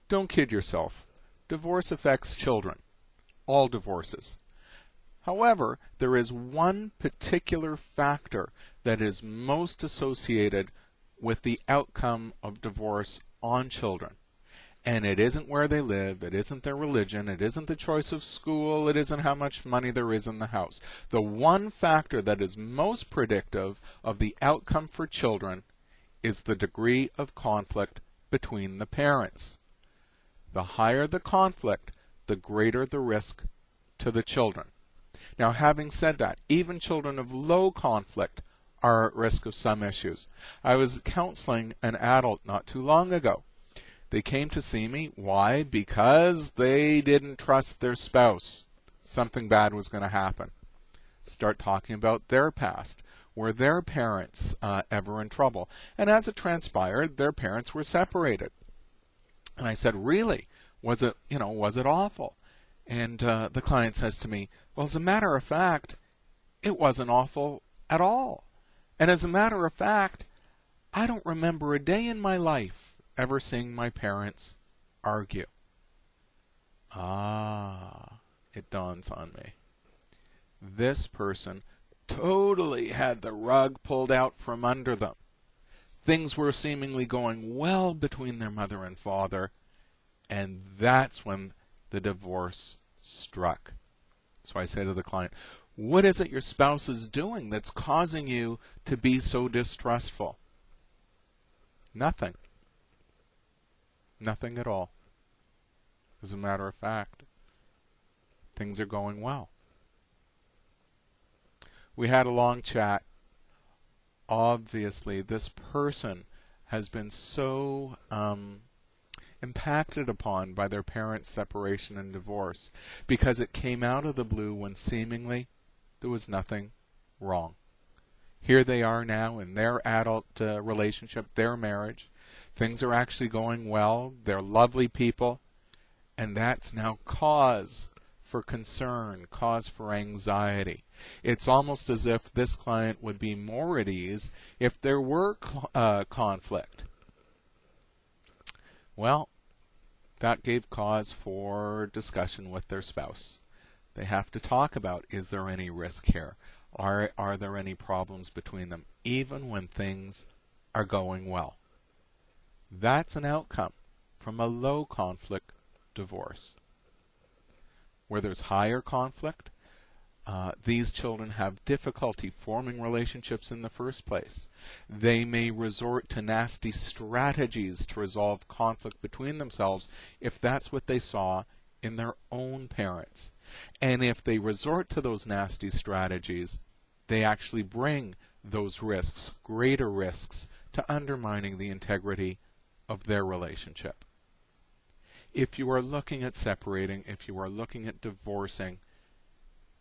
Don't kid yourself. Divorce affects children. All divorces. However, there is one particular factor that is most associated with the outcome of divorce on children. And it isn't where they live, it isn't their religion, it isn't the choice of school, it isn't how much money there is in the house. The one factor that is most predictive of the outcome for children is the degree of conflict between the parents. The higher the conflict, the greater the risk to the children. Now, having said that, even children of low conflict are at risk of some issues. I was counseling an adult not too long ago. They came to see me. Why? Because they didn't trust their spouse. Something bad was going to happen. Start talking about their past. Were their parents ever in trouble? And as it transpired, their parents were separated. And I said, really? Was it awful? And the client says to me, well, as a matter of fact, it wasn't awful at all. And as a matter of fact, I don't remember a day in my life ever seeing my parents argue. It dawns on me. This person totally had the rug pulled out from under them. Things were seemingly going well between their mother and father, and that's when the divorce struck. So I say to the client, what is it your spouse is doing that's causing you to be so distrustful? Nothing. Nothing at all. As a matter of fact, things are going well. We had a long chat. Obviously, this person has been so impacted upon by their parents' separation and divorce because it came out of the blue when seemingly there was nothing wrong. Here they are now in their adult relationship, their marriage. Things are actually going well. They're lovely people. And that's now cause for concern, cause for anxiety. It's almost as if this client would be more at ease if there were conflict. Well, that gave cause for discussion with their spouse. They have to talk about, is there any risk here? Are there any problems between them, even when things are going well? That's an outcome from a low conflict divorce. Where there's higher conflict, these children have difficulty forming relationships in the first place. They may resort to nasty strategies to resolve conflict between themselves if that's what they saw in their own parents. And if they resort to those nasty strategies, they actually bring those risks, greater risks, to undermining the integrity of their relationship. If you are looking at separating, if you are looking at divorcing,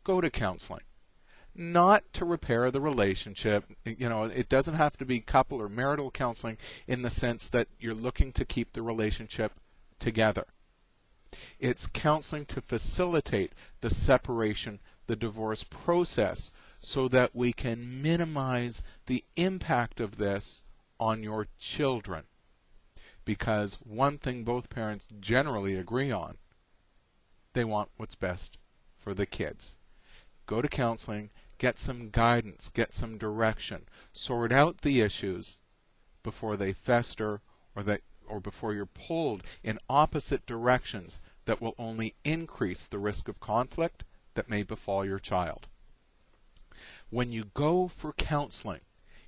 go to counseling. Not to repair the relationship. It doesn't have to be couple or marital counseling in the sense that you're looking to keep the relationship together. It's counseling to facilitate the separation, the divorce process, so that we can minimize the impact of this on your children. Because one thing both parents generally agree on, they want what's best for the kids. Go to counseling, get some guidance, get some direction, sort out the issues before they fester or before you're pulled in opposite directions that will only increase the risk of conflict that may befall your child. When you go for counseling,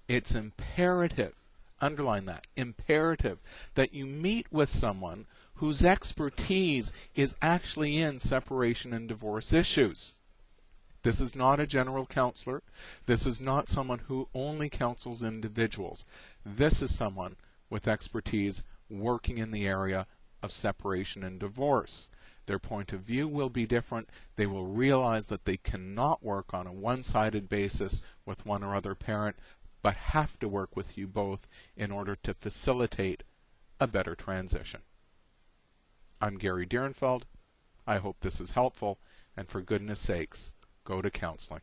it's imperative, underline that, imperative, that you meet with someone whose expertise is actually in separation and divorce issues. This is not a general counselor. This is not someone who only counsels individuals. This is someone with expertise working in the area of separation and divorce. Their point of view will be different. They will realize that they cannot work on a one-sided basis with one or other parent, but have to work with you both in order to facilitate a better transition. I'm Gary Dierenfeld. I hope this is helpful, and for goodness sakes, go to counseling.